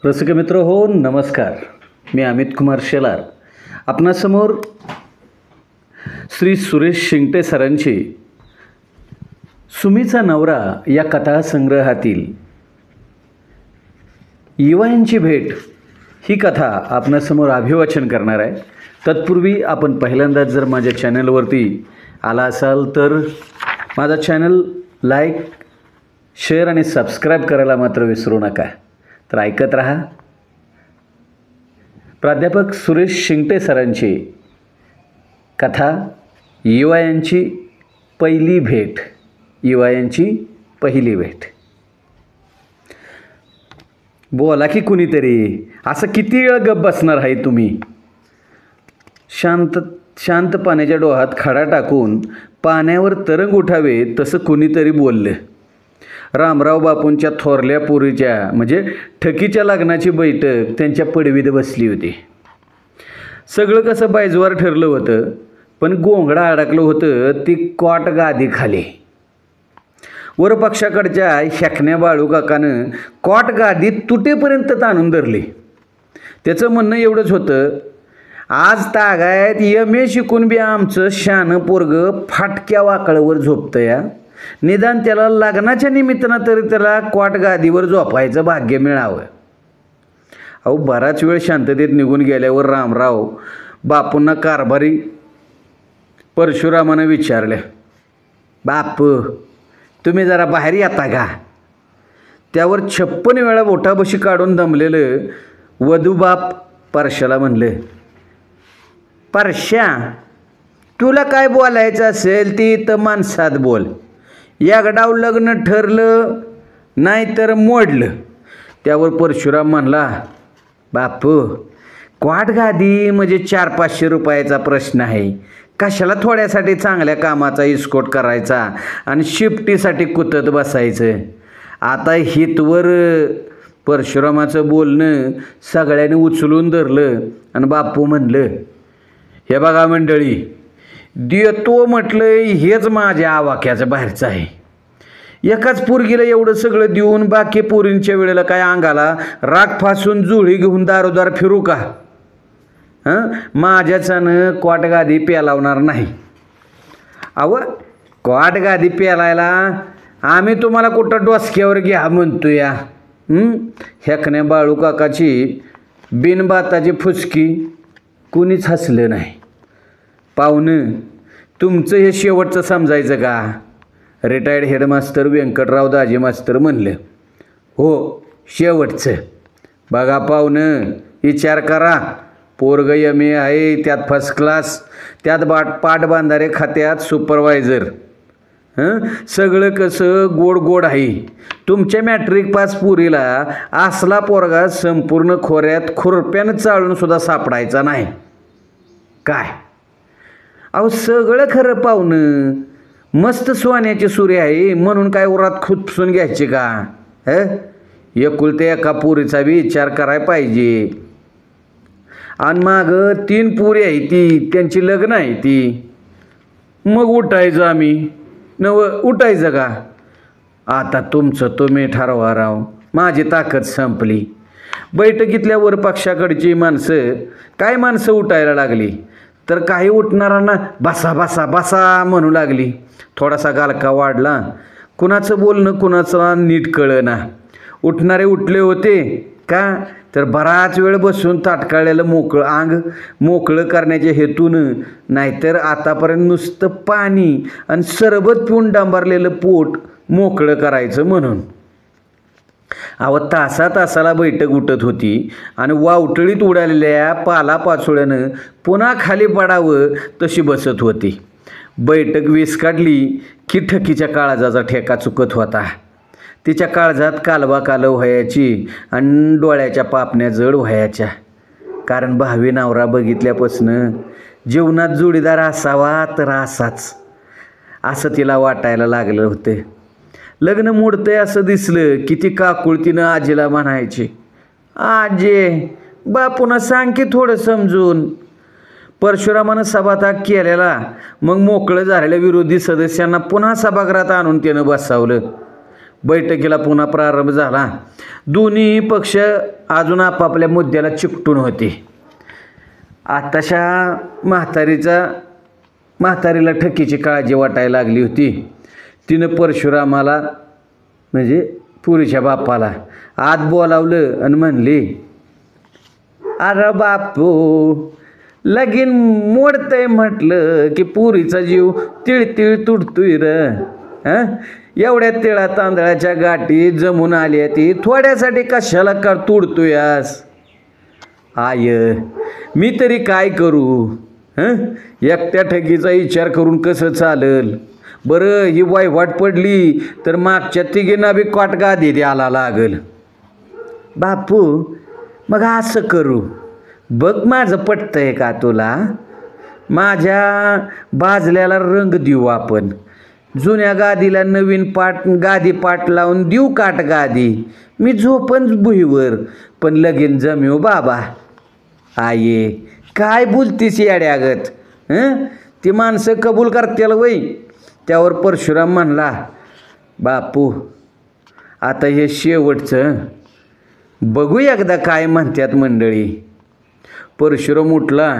रसिक मित्र हो, नमस्कार. मी अमित कुमार शेलार आपणासमोर श्री सुरेश शिंगटे सरांची सुमीचा नवरा या कथासंग्रहातील युवांची भेट ही कथा आपणासमोर अभिवाचन करणार आहे. तत्पूर्वी आपण पहिल्यांदाच जर माझ्या चॅनलवरती आला असाल तर माझा चॅनल लाईक, शेअर आणि सबस्क्राईब करायला मात्र विसरू नका. तर ऐकत रहा. प्राध्यापक सुरेश शिंगटे सरांची कथा युवायांची पहिली भेट. युवायांची पहिली भेट. बोला की कुणीतरी, असं किती वेळ गप्प बसणार आहे तुम्ही? शांत पाण्याच्या डोहात खडा टाकून पाण्यावर तरंग उठावे तसं कुणीतरी बोललं. रामराव बापूंच्या थोरल्या पोरीच्या म्हणजे ठकीच्या लग्नाची बैठक त्यांच्या पडवीत बसली होती. सगळं कसं बायजवार ठरलं होतं, पण गोंगडा अडकलं होतं ती कॉट गादी खाली. वर पक्षाकडच्या शेकण्या बाळू काकानं कॉट गादी तुटेपर्यंत ताणून धरली. त्याचं म्हणणं एवढंच होतं, आज तागायत M.A. शिकून बी आमचं शानं पोरगं फाटक्या वाकळावर झोपतं या. निदान त्याला लग्नाच्या निमित्तानं तरी त्याला कॉट गादीवर झोपायचं भाग्य मिळावं. अहो, बराच वेळ शांततेत निघून गेल्यावर रामराव बापूंना कारभारी परशुरामानं विचारलं, बापू तुम्ही जरा बाहेर येता का? त्यावर 56 वेळा बोटाबशी काढून दमलेलं वधूबाप परशाला म्हणलं, परश्या तुला काय बोलायचं असेल ती तर माणसात बोल. एकडाव लग्न ठरलं नाहीतर मोडलं. त्यावर परशुराम म्हणला, बापू क्वाट गादी म्हणजे 400-500 रुपयाचा प्रश्न आहे. कशाला थोड्यासाठी चांगल्या कामाचा इस्कोट करायचा आणि शिफ्टीसाठी कुतत बसायचं. आता हितवर परशुरामाचं बोलणं सगळ्यांनी उचलून धरलं आणि बापू म्हणलं, हे बघा मंडळी, देतो म्हटलं हेच माझ्या आवाक्याचं बाहेरचं आहे. एकाच पोरगीला एवढं सगळं देऊन बाकी पोरींच्या वेळेला काय अंगाला राग फासून जुळी घेऊन दारोदार फिरू का? माझ्याच्यानं क्वाट गादी पेलावणार नाही. क्वाट गादी पेलायला आम्ही तुम्हाला कुठं डोसक्यावर घ्या म्हणतो या. हेकण्या बाळू काकाची बिनबाताची फुसकी कुणीच हसलं नाही. पाहुणं तुमचं हे शेवटचं समजायचं का? रिटायर्ड हेडमास्टर व्यंकटराव दाजी मास्तर म्हणलं, हो शेवटचं. बघा पाहुणं, विचार करा. पोरग M.A. आहे, त्यात फर्स्ट क्लास, त्यात पाटबांधारे खात्यात सुपरवायझर. सगळं कसं गोड गोड आहे. तुमच्या मॅट्रिक पास पुरीला असला पोरगा संपूर्ण खोऱ्यात खुरप्यानं चाळून सुद्धा सापडायचा नाही. काय अहो, सगळं खरं पाहुणं. मस्त सोन्याची सुरी आहे म्हणून काय उरात खुपसून घ्यायची का? एकुलते एका पुरीचा बी विचार करायला पाहिजे. आणि मागं 3 पुरी आहे ती, त्यांची लग्न आहे ती. मग उठायचं आम्ही उठायचं का? आता तुमचं तुम्ही ठरवा राव. माझी ताकद संपली. बैठकीतल्या वर पक्षाकडची माणसं उठायला लागली तर काही उठणाऱ्यांना बसा बसा बसा म्हणू लागली. थोडासा गालका वाढला. कुणाचं बोलणं कुणाचं नीट कळेना. उठणारे उठले होते का तर बराच वेळ बसून ताटकाळलेलं अंग मोकळं करण्याच्या हेतूनं, नाहीतर आतापर्यंत नुसतं पाणी आणि सरबत पिऊन डांबरलेलं पोट मोकळं करायचं म्हणून. तासाला बैठक उठत होती आणि वावटळीत उडालेल्या पालापाचोळ्यानं पुन्हा खाली पडावं तशी बसत होती. बैठक विस्काडली की ठकीच्या काळजाचा ठेका चुकत होता. तिच्या काळजात कालवा कालव व्हायची आणि डोळ्याच्या पापण्या जड व्हायच्या. कारण भावी नवरा बघितल्यापासनं जीवनात जोडीदार असावा तर असाच असं तिला वाटायला लागलं होतं. लग्न मोडतंय असं दिसलं की ती काकुळतीनं आजीला म्हणायची, आजे बापूंना सांग की थोडं समजून. परशुरामानं सभात्याग केलेला मग मोकळं झालेल्या विरोधी सदस्यांना पुन्हा सभागृहात आणून त्यानं बसावलं. बैठकीला पुन्हा प्रारंभ झाला. दोन्ही पक्ष अजून आपापल्या मुद्द्याला चिकटून होते. आताशा म्हातारीला ठकीची काळजी वाटायला लागली होती. तिनं परशुरामाला म्हणजे पुरीच्या बापाला आत बोलावलं आणि म्हणली, अरे बापू, लगीन मोडतंय म्हटलं की पुरीचा जीव तिळतिळ तुटतोय र. एवढ्या तिळा तांदळाच्या गाठी जमून आल्या ती थोड्यासाठी कशाला का तुडतोयास? आय, मी तरी काय करू? एकट्या ठगीचा विचार करून कसं चालल? बरं, ही वाईवाट पडली तर मागच्या तिघींना बी काटगादी द्यायला लागल. बापू, मग असं करू, बघ माझं पटतंय का तुला? माझ्या बाजल्याला रंग देऊ आपण. जुन्या गादीला नवीन गादी पाट लावून देऊ काटगादी. मी झोपन भुईवर, पण लगीन जमेव बाबा. आये, काय बोलतीस येड्यागत? ती माणसं कबूल करतील वय? त्यावर परशुराम म्हणला, बापू, आता हे शेवटचं बघू एकदा काय म्हणतात मंडळी. परशुराम उठला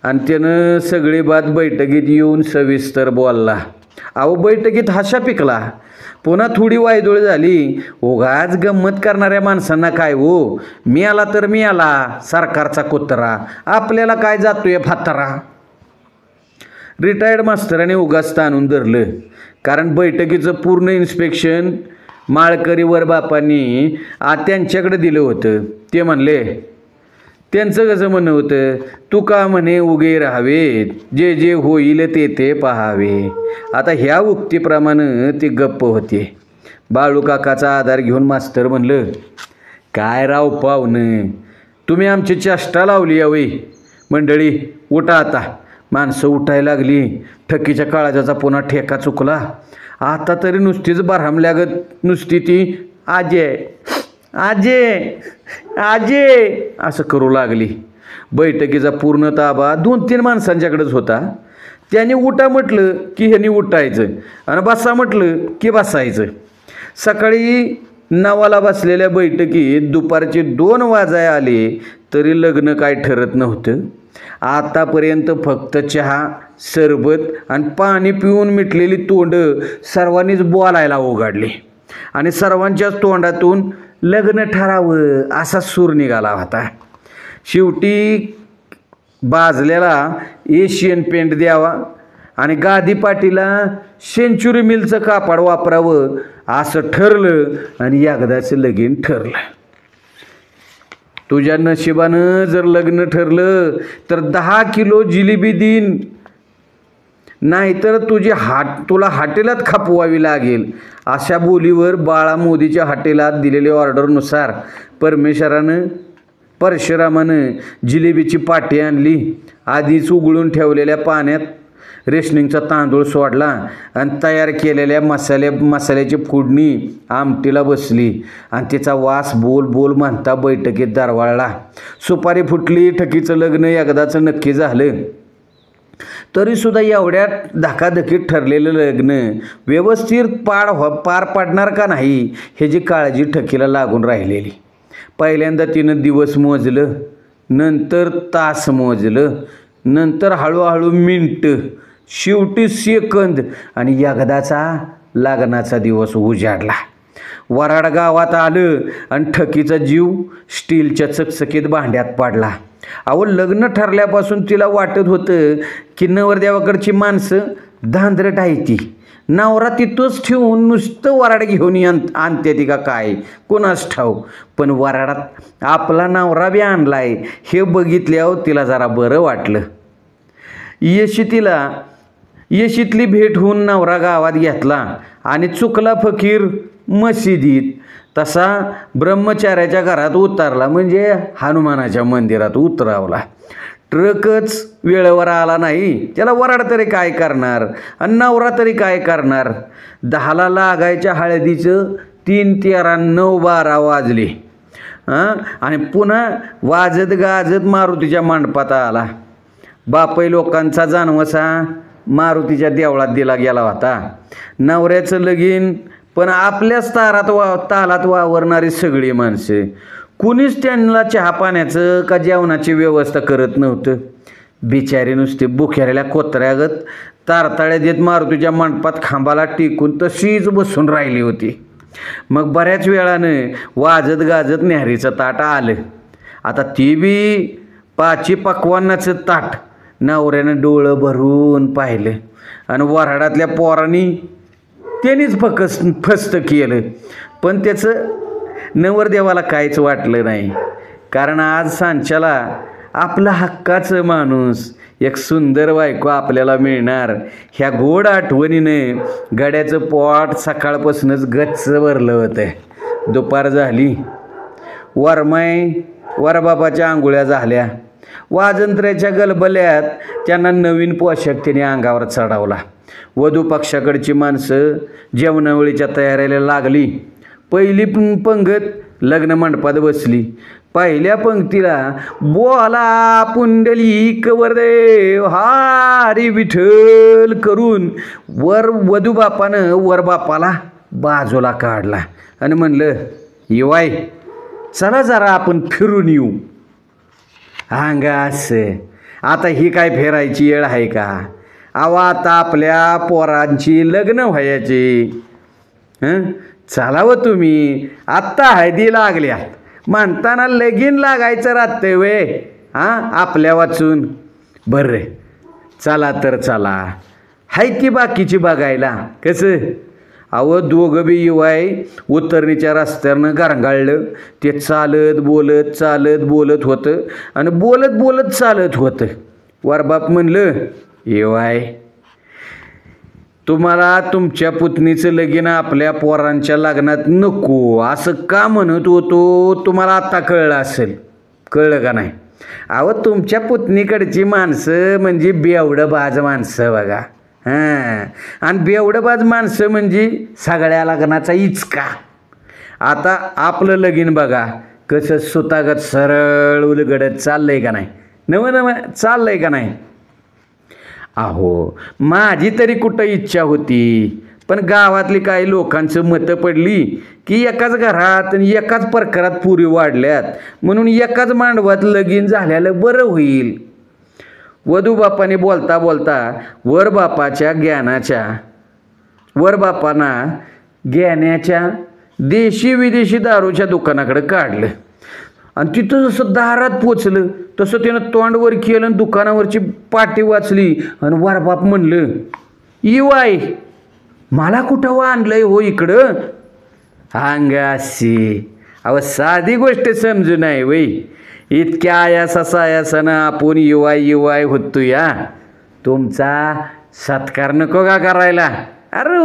आणि त्यानं सगळी बात बैठकीत येऊन सविस्तर बोलला. अहो, बैठकीत हाशा पिकला. पुन्हा थोडी वायदोळ झाली. उगाच गंमत करणाऱ्या माणसांना काय हो, मिळाला तर मिळाला सरकारचा कुत्रा, आपल्याला काय जातोय फातरा. रिटायर्ड मास्तराने उगाच ताणून धरलं, कारण बैठकीचं पूर्ण इन्स्पेक्शन माळकरी वर बापांनी त्यांच्याकडे दिलं होतं. ते म्हणले, त्यांचं कसं म्हणणं होतं, तू का म्हणे उगे राहावे, जे जे होईल ते ते पाहावे. आता ह्या उक्तीप्रमाणे ते गप्प होते. बाळू काकाचा आधार घेऊन मास्तर म्हणलं, काय राव पाहुणं, तुम्ही आमची चेष्टा लावली यावेळी. मंडळी उठा आता. माणसं उठायला लागली. ठकीच्या काळजाचा पुन्हा ठेका चुकला. आता तरी नुसतीच बारहामल्यागत नुसती ती आजे आजे आजे असं करू लागली. बैठकीचा पूर्ण ताबा 2-3 माणसांच्याकडेच होता. त्याने उठा म्हटलं की ह्यांनी उठायचं आणि बसा म्हटलं की बसायचं. सकाळी 9ला बसलेल्या बैठकीत दुपारचे 2 वाजाय आले तरी लग्न काय ठरत नव्हतं. आतापर्यंत फक्त चहा, सरबत आणि पाणी पिऊन मिटलेली तोंड सर्वांनीच बोलायला उघडली आणि सर्वांच्याच तोंडातून लग्न ठरावं असा सूर निघाला होता. शेवटी बाजल्याला एशियन पेंट द्यावा आणि गादी पाटीला सेंचुरी मिलचं कापड वापरावं असं ठरलं आणि एकदाचं लगीन ठरलं. तुझ्या नशिबानं जर लग्न ठरलं तर 10 किलो जिलेबी देईन, नाहीतर तुला हॉटेलात खपवावी लागेल. अशा बोलीवर बाळा मोदीच्या हॉटेलात दिलेल्या ऑर्डरनुसार परशुरामानं जिलेबीची पाटी आणली. आधीच उघडून ठेवलेल्या पाण्यात रेशनिंगचा तांदूळ सोडला आणि तयार केलेल्या मसाल्याची फोडणी आमटीला बसली आणि तिचा वास बोल बोल म्हणता बैठकीत दरवळला. सुपारी फुटली. ठकीचं लग्न एकदाचं नक्की झालं. तरीसुद्धा एवढ्या धकाधकीत ठरलेलं लग्न व्यवस्थित पार पाडणार का नाही ह्याची काळजी ठकीला लागून राहिलेली. पहिल्यांदा तिनं दिवस मोजलं, नंतर तास मोजलं, नंतर हळूहळू मिनटं, शेवटी सेकंद आणि एकदाचा लग्नाचा दिवस उजाडला. वराड गावात आलं आणि ठकीचा जीव स्टीलच्या चकचकीत भांड्यात पडला. अहो, लग्न ठरल्यापासून तिला वाटत होतं की नवरदेवाकडची माणसं धांदरट आहे ती. नवरा तिथंच ठेवून नुसतं वराड घेऊन आणते ती का काय कोणास ठाऊ. पण वराडात आपला नवरा बी आणलाय हे बघितल्यावर तिला जरा बरं वाटलं. येशीतली भेट होऊन नवरा गावात घेतला आणि चुकला फकीर मशिदीत. तसा ब्रह्मचार्याच्या घरात उतरला म्हणजे हनुमानाच्या मंदिरात उतरावला. ट्रकच वेळेवर आला नाही, त्याला वराड तरी काय करणार आणि नवरा तरी काय करणार. 10ला लागायच्या हळदीचं 3, 13, 9, 12 वाजले आणि पुन्हा वाजत गाजत मारुतीच्या मंडपात आला. बापई लोकांचा जानवसा मारुतीच्या देवळात दिला गेला होता. नवऱ्याचं लगीन पण आपल्याच तालात वावरणारी सगळी माणसं कुणीच त्यांना चहा पाण्याचं का जेवणाची व्यवस्था करत नव्हतं. बिचारी नुसती बुख्याऱ्याला कोत्र्यागत तारताळ्या देत मारुतीच्या मंडपात खांबाला टिकून तशीच बसून राहिली होती. मग बऱ्याच वेळानं वाजत गाजत न्याहारीचं ताट आलं. आता ती बी पाची पक्वान्नाचं ताट नवऱ्यानं डोळं भरून पाहिलं आणि वऱ्हाडातल्या पोरांनी त्यांनीच फस्त केलं. पण त्याचं नवरदेवाला काहीच वाटलं नाही, कारण आज सांच्याला आपला हक्काचं माणूस एक सुंदर बायको आपल्याला मिळणार ह्या गोड आठवणीनं गड्याचं पोट सकाळपासूनच गच्च भरलं होतं. दुपार झाली. वरबापाच्या आंघोळ्या झाल्या. वाजंत्र्याच्या गलबल्यात त्यांना नवीन पोशाख त्याने अंगावर चढवला. वधू पक्षाकडची माणसं जेवणावळीच्या तयारीला लागली. पहिली पंगत लग्न मंडपात बसली. पहिल्या पंक्तीला बोला पुंडलिक वरदेव हरी विठ्ठल करून वधूबापानं वरबापाला बाजूला काढला आणि म्हणलं, येवाय चला जरा आपण फिरून येऊ. अंगास आता ही काय फेरायची वेळ आहे का? अहो आता आपल्या पोरांची लग्न व्हायची. चलावं तुम्ही, आत्ता हळदी लागल्या म्हणताना लगीन लागायचं राहते वे आपल्या वाचून. बरं चला तर चला, हाय ती बाकीची बघायला. कसं अहो दोघं बी युवाय उतरणीच्या रस्त्यानं गारंगाळलं. ते चालत बोलत होतं आणि बोलत चालत होतं. वरबाप म्हणलं, येवाय तुम्हाला तुमच्या पुतणीचं लगीन आपल्या पोरांच्या लग्नात नको असं का म्हणत होतो तुम्हाला आता कळलं असेल. कळलं का नाही? अहो तुमच्या पुतणीकडची माणसं म्हणजे बेवडबाज माणसं बघा. आणि बेवडबाज माणसं म्हणजे सगळ्या लग्नाचा इचका. आता आपलं लगीन बघा कसं सुतागत सरळ उलगडत चाललंय का नाही? नवं चाललंय का नाही? अहो माझी तरी कुठं इच्छा होती, पण गावातली काही लोकांचं मतं पडली की एकाच घरात आणि एकाच प्रकारात पुरी वाढल्यात म्हणून एकाच मांडवात लगीन झाल्याला बरं होईल. वधूबापाने बोलता वरबापांना ज्ञानाच्या देशी विदेशी दारूच्या दुकानाकडे काढलं आणि तिथं जसं दारात पोचलं तसं त्यानं तोंडवर केलं आणि दुकानावरची पाटी वाचली आणि वरबाप म्हणलं, इवाय मला कुठं आणलंय हो इकडं? अंगाशी अहो साधी गोष्ट समजू नाही वय. इतक्या आयासानं आपण युवाय होतो या. तुमचा सत्कार नको का करायला? अरे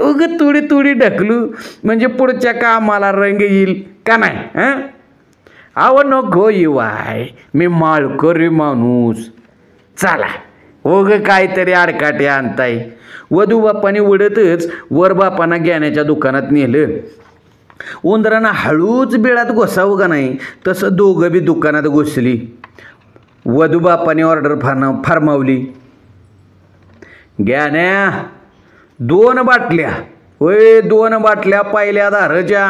उग तुडी ढकलू म्हणजे पुढच्या कामाला रंग येईल का नाही? अहो नको युवाय, मी माळकरी माणूस. चला उग काहीतरी आडकाटे आणताय. वधूबापाने उडतच वरबापांना ज्ञानाच्या दुकानात नेलं. उंदरांना हळूच बिळात घोसावं का नाही तसं दोघं बी दुकानात घुसली. वधूबापाने ऑर्डर फरमावली, ज्ञान्या 2 बाटल्या. होय 2 बाटल्या पहिल्या दारच्या.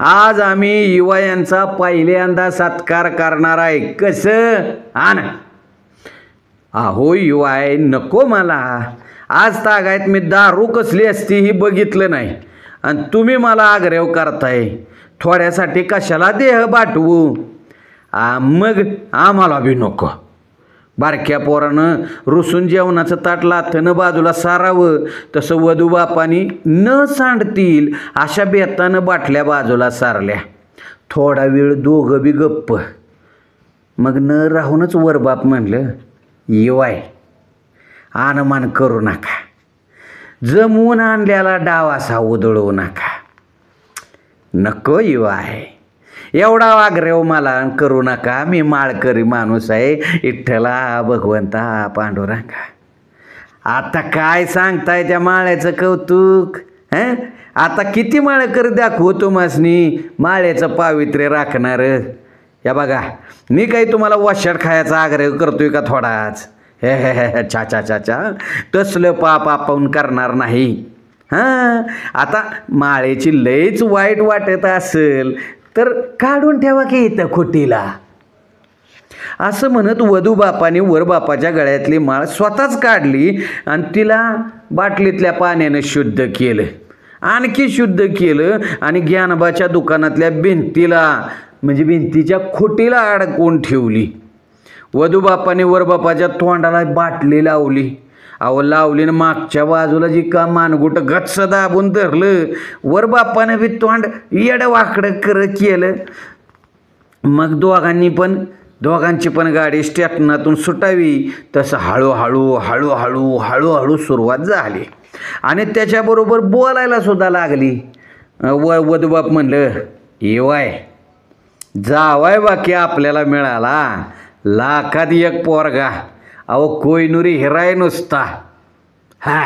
आज आम्ही युवयांचा पहिल्यांदा सत्कार करणार आहे. कसं आण? अहो युवाय नको मला. आज तागायत मी दारू कसली असती ही बघितलं नाही आणि तुम्ही मला आग्रह करताय. थोड्यासाठी कशाला देह बाटवू? मग आम्हाला बी नको. बारक्या पोरानं रुसून जेवणाचं ताट लाथनं बाजूला सारावं तसं वधूबापानी न सांडतील अशा बेतानं बाटल्या बाजूला सारल्या. थोडा वेळ दोघं बी गप्प. मग न राहूनच वरबाप म्हणलं, येवाय अनुमान करू नका. जमवून आणल्याला डाव असा उधळवू नका. नको येवाय, एवढा आग्रह मला करू नका. मी माळकरी माणूस आहे. विठ्ठला भगवंता पांडुरंगा. आता काय सांगताय त्या माळ्याचं कौतुक? आता किती माळकरी दाखवू तुम्हासनी माळ्याचं पावित्र्य राखणार. या बघा मी काही तुम्हाला वशाट खायचा आग्रह करतोय का थोडाच? हे चा तसलं पाप आपण करणार नाही. हां, आता माळेची लयच वाईट वाटत असेल तर काढून ठेवा की इथं खोटीला. असं म्हणत वधू बापाने वर बापाच्या गळ्यातली माळ स्वतःच काढली आणि तिला बाटलीतल्या पाण्यानं शुद्ध केलं, आणखी शुद्ध केलं आणि ज्ञानबाच्या दुकानातल्या भिंतीला म्हणजे भिंतीच्या खोटीला अडकवून ठेवली. वधू बापाने वर बापाच्या तोंडाला बाटली लावली. अहो लावली ना मागच्या बाजूला जी का मानगुट गच्च दाबून धरलं. वर बापाने बी तोंड येडं वाकडं केलं. मग दोघांची पण गाडी स्टेशनातून सुटावी तसं हळूहळू हळूहळू हळूहळू सुरुवात झाली आणि त्याच्याबरोबर बोलायला सुद्धा लागली. वधूबाप म्हणलं, येवाय जावाय बाकी आपल्याला मिळाला लाखात एक पोरगा. अहो कोयनुरी हिराय नुसता. हा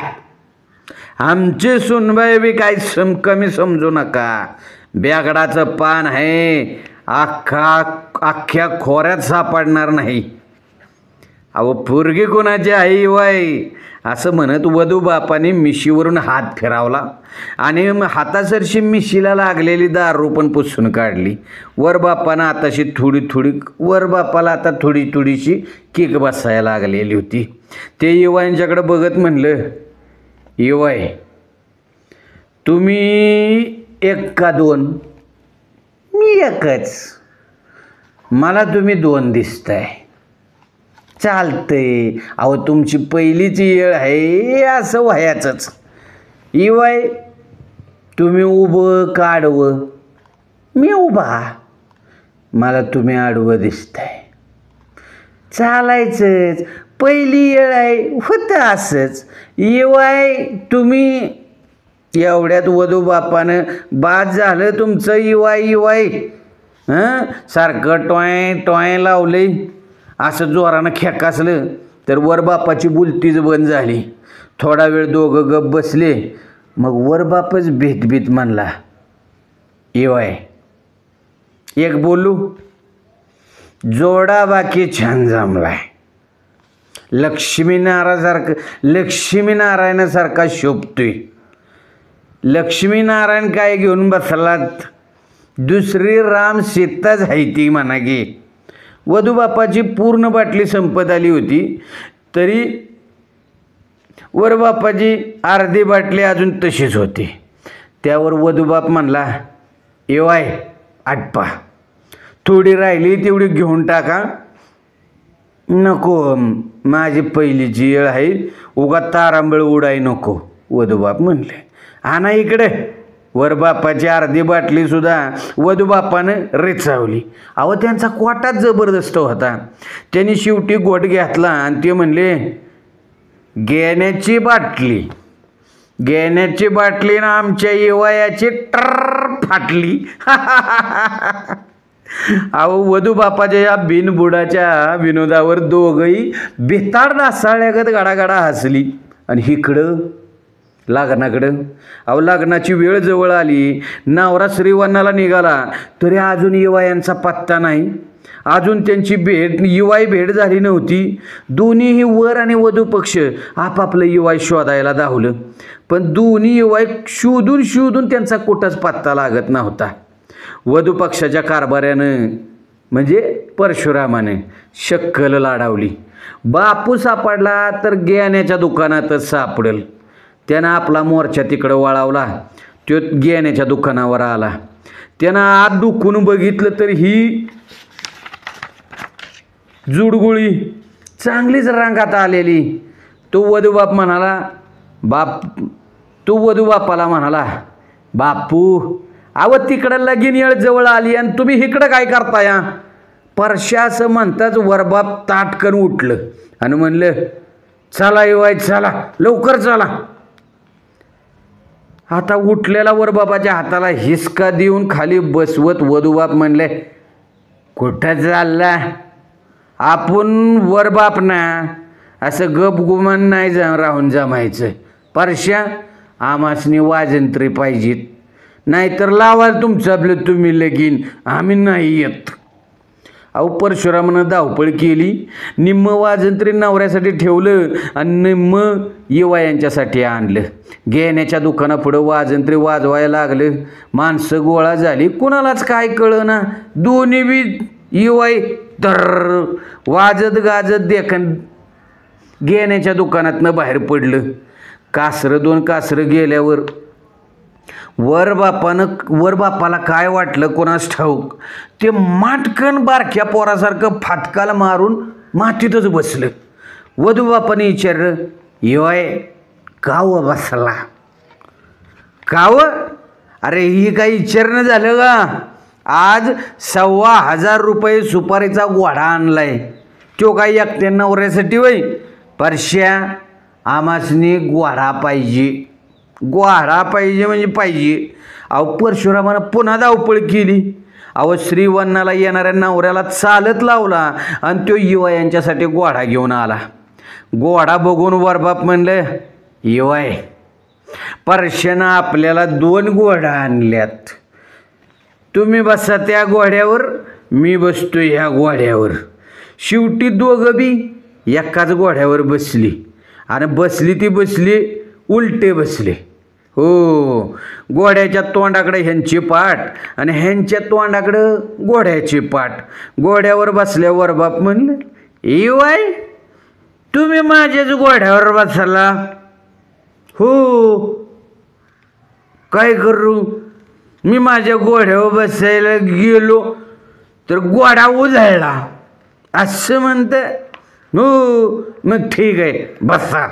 आमची सुनबाई बी काही कमी समजू नका. बेगडाचं पान आहे, अख्ख्या खोऱ्यात सापडणार नाही. अहो पोरगी कोणाची आई वाय असं म्हणत वधू बापाने मिशीवरून हात फिरावला आणि हातासरशी मिशीला लागलेली दारू पण पुसून काढली. वर बापानं आताशी वर बापाला आता थोडीशी किक बसायला लागलेली होती. ते युवांच्याकडे बघत म्हणलं, युवाय तुम्ही एक का दोन? मी एकच. मला तुम्ही दोन दिसताय. चालतंय. अहो तुमची पहिलीची येळ आहे असं व्हायचंच. इवाय तुम्ही उभं का आडवं? मी उभा. मला तुम्ही आडवं दिसताय. चालायचंच. पहिली येळ आहे होतं असंच. इवाय तुम्ही एवढ्यात वधू बापानं बाद झालं तुमचं इवाय सारखं टॉय लावले. असं जोरानं खेकासलं तर वर बापाची बुलतीच बंद झाली. थोडा वेळ दोघं गप बसले. मग वर बापच भीत म्हणला, इवाय एक बोलू? जोडा बाकी छान जमलाय. लक्ष्मीनारायणासारखा शोभतोय. लक्ष्मीनारायण काय घेऊन बसलात? दुसरी राम सीताच आहे ती म्हणा की. वधू बापाची पूर्ण बाटली संपत आली होती तरी वर बापाची अर्धी बाटली अजून तशीच होती. त्यावर वधू बाप म्हणला, एवाय आटपा, थोडी राहिली तेवढी घेऊन टाका. नको, माझी पहिलीची येळ आहे, उगा तारांबळ उडाय नको. वधू बाप म्हणले, आणा इकडे. वर बापाची अर्धी बाटली सुद्धा वधू बापानं रेचावली. अहो त्यांचा कोटाच जबरदस्त होता. त्यांनी शेवटी गोट घेतला आणि ते म्हणले, घेण्याची बाटली ना आमच्या येवायाची ट्र फाटली. अहो वधू बापाच्या या बिनबुडाच्या विनोदावर दोघंही बेताड नासाळ्यागत गाडागाडा हसली. आणि इकडं लग्नाकडं. अहो लग्नाची वेळ जवळ आली. नवरा श्रीवनाला निघाला तरी अजून युवायांचा पत्ता नाही. अजून त्यांची भेट झाली नव्हती. दोन्हीही वर आणि वधू पक्ष आपापलं युवाय शोधायला धावलं. पण दोन्ही युवाय शोधून त्यांचा कुठंच पत्ता लागत नव्हता. वधू पक्षाच्या कारभाऱ्यानं म्हणजे परशुरामानं शक्कल लाडावली. बापू सापडला तर गेण्याच्या दुकानातच सापडेल. त्यानं आपला मोर्चा तिकडं वळावला. तो गेण्याच्या दुकानावर आला. त्यानं आत डुकून बघितलं तर ही जुडगुळी चांगलीच रंगात आलेली. तो वधू बापाला म्हणाला, बापू अहो तिकडं लगीन येळ जवळ आली आणि तुम्ही इकडं काय करताय? परश्या असं म्हणताच वरबाप ताटकन उठलं आणि म्हणलं, चला येवाय चला, लवकर चला. आता उठलेला वरबापाच्या हाताला हिसका देऊन खाली बसवत वधूबाप म्हणले, कुठं चालला? आपण वरबाप ना, असं गपगुमान नाही राहून जमायचं. परश्या आमासनी वाजंत्री पाहिजेत, नाहीतर लावाल तुमचं आपलं तुम्ही लगीन, आम्ही नाही येत. अहो परशुरामानं धावपळ केली, निम्म वाजंत्री नवऱ्यासाठी ठेवलं आणि निम्म युवा यांच्यासाठी आणलं. घेण्याच्या दुकानापुढं वाजंत्री वाजवायला लागलं, माणसं गोळा झाली, कुणालाच काय कळना. दोन्ही बी युवाय तर वाजत गाजत देखन घेण्याच्या दुकानातनं बाहेर पडलं. दोन कासरं गेल्यावर वर बापाला काय वाटलं कोणास ठाऊक, ते माटकन बारक्या पोरासारखं फाटकाला मारून मातीतच बसलं. वधू बापाने विचारलं, योय काव बसला काव? अरे ही काही विचारणं झालं का? आज 1,500 रुपये सुपारीचा घोडा आणलाय, तो काही एकट्या नवऱ्यासाठी वय? परश्या आमासनी घोडा पाहिजे, घोडा पाहिजे म्हणजे पाहिजे. अहो परशुरामानं पुन्हा धावपळ केली. अहो श्रीवन्नाला येणाऱ्या नवऱ्याला चालत लावला आणि तो युवा यांच्यासाठी घोडा घेऊन आला. घोडा बघून वरबाप म्हणलं, युवाय परश्यानं आपल्याला 2 घोडा आणल्यात, तुम्ही बसा त्या घोड्यावर, मी बसतो ह्या घोड्यावर. शेवटी दोघं बी एकाच घोड्यावर बसली आणि बसली उलटे बसले. हो, घोड्याच्या तोंडाकडे ह्यांची पाठ आणि ह्यांच्या तोंडाकडं घोड्याची पाठ. घोड्यावर बसल्यावर बाप म्हणलं, येवाय तुम्ही माझ्याच घोड्यावर बसाला? हो, काय करू, मी माझ्या घोड्यावर बसायला गेलो तर घोडा उधळला असं म्हणतं. हो मग ठीक आहे बसा.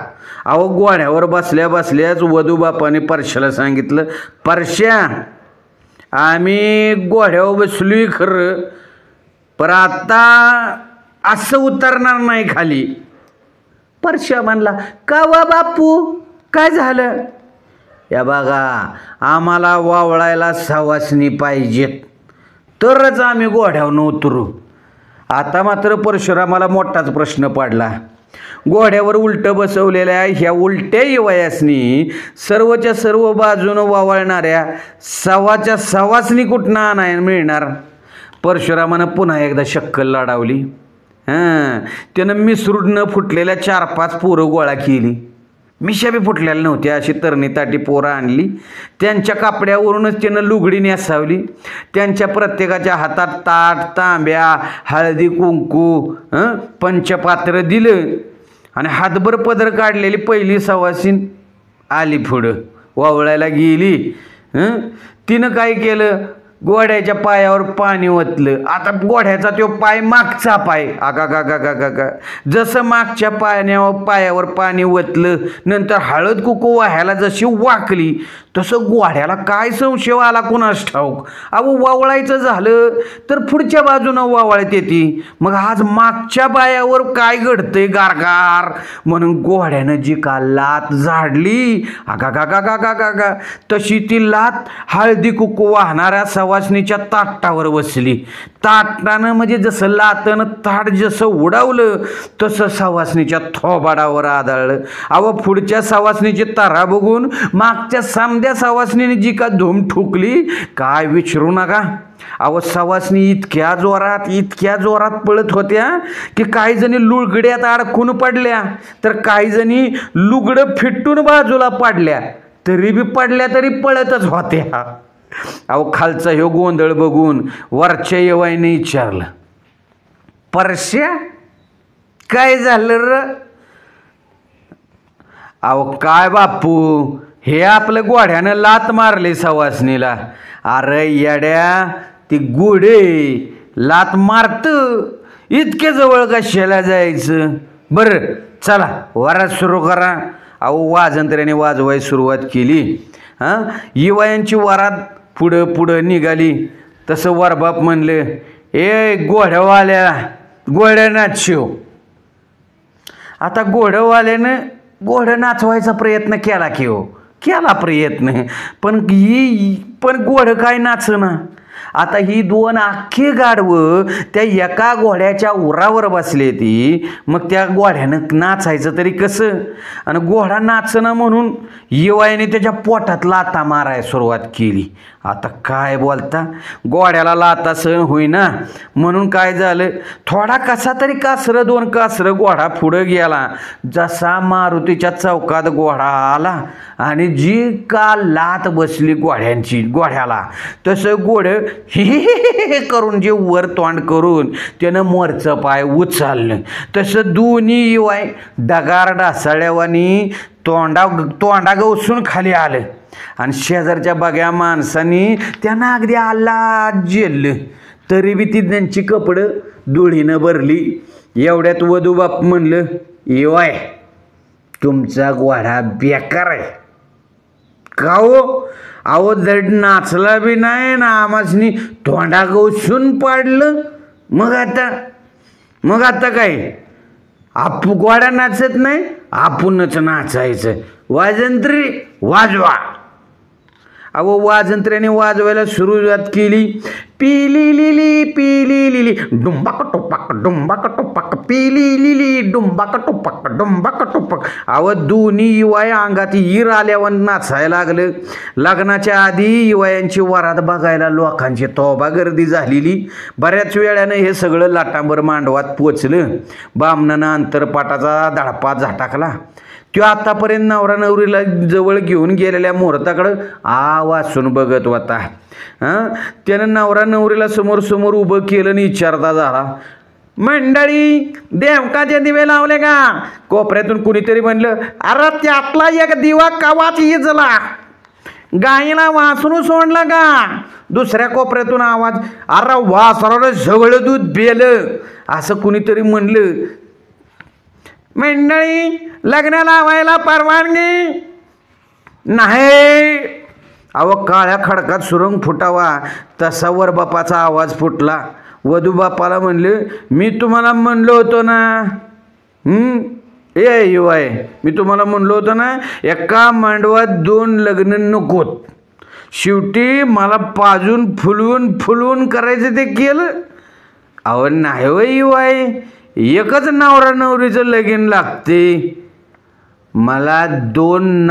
अहो घोड्यावर बसल्याच वधू बापाने परश्याला सांगितलं, परश्या आम्ही घोड्यावर बसलोय खरं, पण आता असं उतरणार नाही खाली. परश्या म्हणला, का वा बापू काय झालं? या बघा आम्हाला वावळायला सवासनी पाहिजेत तरच आम्ही घोड्यावर उतरू. आता मात्र परशुरामाला मोठाच प्रश्न पडला. घोड्यावर उलटं बसवलेल्या ह्या उलट्या युवयासनी सर्वच्या सर्व बाजूनं वावळणाऱ्या सवासनी कुठनं आणायला मिळणार? परशुरामानं पुन्हा एकदा शक्कल लढावली. त्यानं मिसरूड न फुटलेल्या 4-5 पोरं गोळा केली. मिशा बी फुटलेल्या नव्हत्या अशी तरणी ताटी पोरं आणली. त्यांच्या कापड्यावरूनच त्यानं लुगडी नेसावली. त्यांच्या प्रत्येकाच्या हातात ताट तांब्या हळदी कुंकू पंचपात्र दिलं आणि हातभर पदर काढलेली पहिली सवासीन आली पुढं वावळायला गेली. तिनं काय केलं, घोड्याच्या पायावर पाणी ओतलं. आता घोड्याचा तो पाय मागचा पाय आगा जसं मागच्या पायावर पाणी ओतलं, नंतर हळद कुकू वाह्याला जशी वाकली तसं घोड्याला काय संशय आला कुणास ठाऊक. अहो वावळायचं झालं तर पुढच्या बाजूनं वावळत येते, मग आज मागच्या पायावर काय घडतंय गारगार म्हणून घोड्यानं जी का लात झाडली आगा तशी ती लात हळदी कुकू वाहणाऱ्या सवासनीच्या ताटावर बसली. ताटानं म्हणजे जसं लातनं ताट जसं उडावलं तसं सवासनीच्या थोबाडावर आदळलं. अहो पुढच्या सवासनीची तारा बघून मागच्या समद्या सवासनीने जी का धूम ठुकली काय विचारू नका. अहो सवासनी इतक्या जोरात पळत होत्या की काही जणी लुगड्यात अडकून पडल्या तर काही जणी लुगडं फिटून बाजूला पडल्या, तरी बी पडल्या तरी पळतच होत्या. अहो खालचा ह्यो गोंधळ बघून वरच्या येवाईने विचारलं, परश्या काय झालं र? अहो काय बापू, हे आपलं घोड्यानं लात मारली सवासनीला. अरे येड्या, ती घोडे लात मारत इतके जवळ कशाला जायचं? बरं चला वरात सुरू करा. अहो वाजंत्र्याने वाजवायला सुरुवात केली. युवायांची वरात पुढं निघाली. तसं वरबाप म्हणले, ए घोड्यावाल्या घोड्या नाचव. आता घोडवाल्यानं घोडं नाचवायचा प्रयत्न केला की हो, केला प्रयत्न, पण घोडं काय नाचना. आता ही दोन अख्खी गाढवं त्या एका घोड्याच्या उरावर बसली ती, मग त्या घोड्यानं नाचायचं तरी कसं? आणि घोडा नाचणं म्हणून युवाईने त्याच्या पोटात लाथा मारायला सुरुवात केली. आता काय बोलता, घोड्याला लाथा सहन होईना म्हणून काय झालं, थोडा कसा तरी कासरं दोन कासरं घोडा पुढं गेला. जसा मारुतीच्या चौकात घोडा आला आणि जी का लात बसली घोड्याला, तसं घोडं हे करून जे वर तोंड करून त्यानं मोरचं पाय उचललं. तसं दोन्ही युवाय डगार डासाळ्यावानी तोंडा गवसून खाली आलं आणि शेजारच्या बघ्या माणसांनी त्यांना अगदी आल्हाद जेललं. तरी बी ती त्यांची कपडं धुळीनं भरली. एवढ्यात वधूबाप म्हणलं, युवाय तुमचा घोडा बेकार आहे. का हो? अहो जड नाचला बी नाही ना आमासनी तोंडा गवसून पाडलं. मग आता काय, घोडा नाचत नाही, आपणच नाचायचं. वाजंत्री वाजवा. अहो वाजंत्र्याने वाजवायला सुरुवात केली. पिली लिली डुंबाक टोपाक डुंबाक टोपाक, पिली लिली डुंबाक टोपाक डुंबाक टोपाक. अहो दोन्ही युवाय अंगात ईर आल्यावर नाचायला लागलं. लग्नाच्या आधी युवायांची वरात बघायला लोकांची तोबा गर्दी झालेली. बऱ्याच वेळानं हे सगळं लाटांबर मांडवात पोचलं. बामणानं अंतरपाटाचा धडपा झटाकला. तो आतापर्यंत नवरा नवरीला जवळ घेऊन गेलेल्या मुहूर्ताकडं वाचून बघत होता. त्यानं नवरा नवरीला समोर उभं केलं आणि विचारता झाला, मंडळी देवकाचे दिवे लावले का? कोपऱ्यातून कुणीतरी म्हणलं, अरे त्यातला एक दिवा कवाच इजला, गाईला वासरू सोडला का? दुसऱ्या कोपऱ्यातून आवाज, अरे वासरानं सगळं दूध बेलं, असं कुणीतरी म्हणलं. मंडळी लग्न लावायला परवानगी नाही. अहो काळ्या खडकात सुरंग फुटावा तसा वर बापाचा आवाज फुटला. वधू बापाला म्हणले, मी तुम्हाला म्हणलो होतो ना, ए युवाय मी तुम्हाला म्हणलो होतो ना, एका मांडवात दोन लग्न नकोत. शेवटी मला पाजून फुलवून करायचं ते केलं. अहो नाही हो युवाय, एकच नवरा नवरीचं लगीन लागते. मला दोन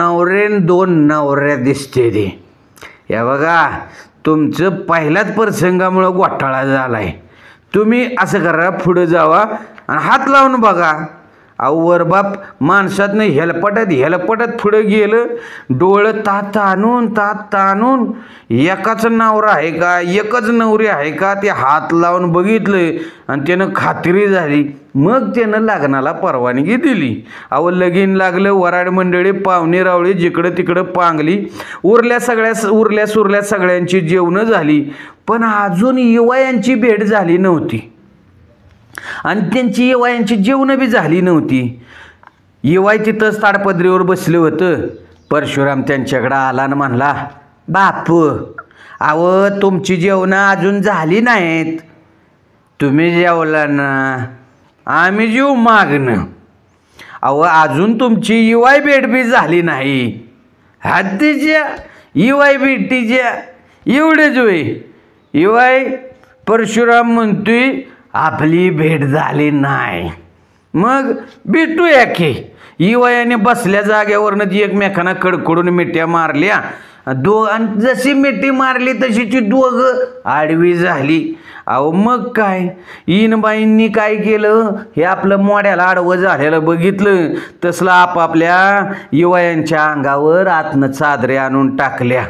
नवऱ्या दिसते ते. या बघा तुमचं पहिल्याच प्रसंगामुळं घोटाळा झालाय. तुम्ही असं करा, पुढं जावा आणि हात लावून बघा. अहो वरबाप माणसातनं हेलपटत पुढं गेलं. डोळं तात आणून एकाच नवरा आहे का एकच नवरी आहे का ते हात लावून बघितलं आणि त्यानं खात्री झाली. मग त्यानं लग्नाला परवानगी दिली. अहो लगीन लागलं. वराड मंडळी पाहुणे रावळी जिकडं तिकडं पांगली. उरल्या सुरल्या सगळ्यांची जेवणं झाली, पण अजून युवायांची भेट झाली नव्हती आणि त्यांची युवायांची जेवणं बी झाली नव्हती. युवाय तिथंच ताडपदरीवर बसलं होतं. परशुराम त्यांच्याकडं आला आणि म्हणला, बापू अहो तुमची जेवणं अजून झाली नाहीत. तुम्ही जेवला ना, आम्ही जेव मागणं. अहो अजून तुमची युवाय भेट बी झाली नाही. हद्दीच्या युवाय भेटीच्या एवढेच होय. युवाय परशुराम म्हणतोय, आपली भेट झाली नाही, मग भेटूया की. युवायाने बसल्या जागेवरनं ती एकमेकांना कडकडून मिठ्या मारल्या. आणि जशी मिठी मारली तशी ती दोघं आडवी झाली. अहो मग काय, इनबाईंनी काय केलं, हे आपलं मोड्याला आडवं झालेलं बघितलं. तसलं आपापल्या युवायांच्या अंगावर आतनं चादऱ्या आणून टाकल्या.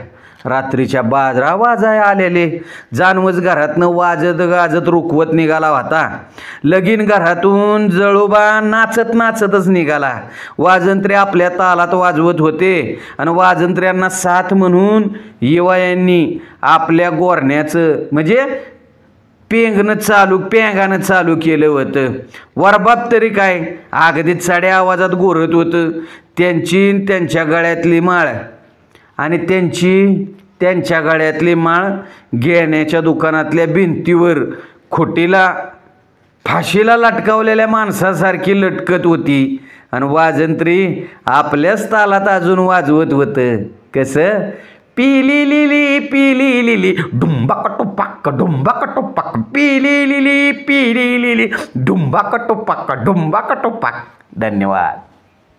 रात्रीच्या बाजरा वाजाय आलेले. जानवच घरातनं वाजत गाजत रुकवत निघाला होता. लगीन घरातून जळोबा नाचतच निघाला. वाजंत्र्या आपल्या तालात वाजवत होते आणि वाजंत्र्यांना साथ म्हणून युवायांनी आपल्या गोरण्याचं म्हणजे पेंगानं चालू केलं होतं. वरबाप तरी काय अगदी चढ्या आवाजात गोरत होतं. त्यांच्या गळ्यातली माळ आणि त्यांच्या गळ्यातली माळ घेण्याच्या दुकानातल्या भिंतीवर फाशीला लटकावलेल्या माणसासारखी लटकत होती. आणि वाजंत्री आपल्याच तालात अजून वाजवत होतं. कसं, पिली लिली डुंबाकटोपाक पिली लिली डुंबाकटोपाक. धन्यवाद.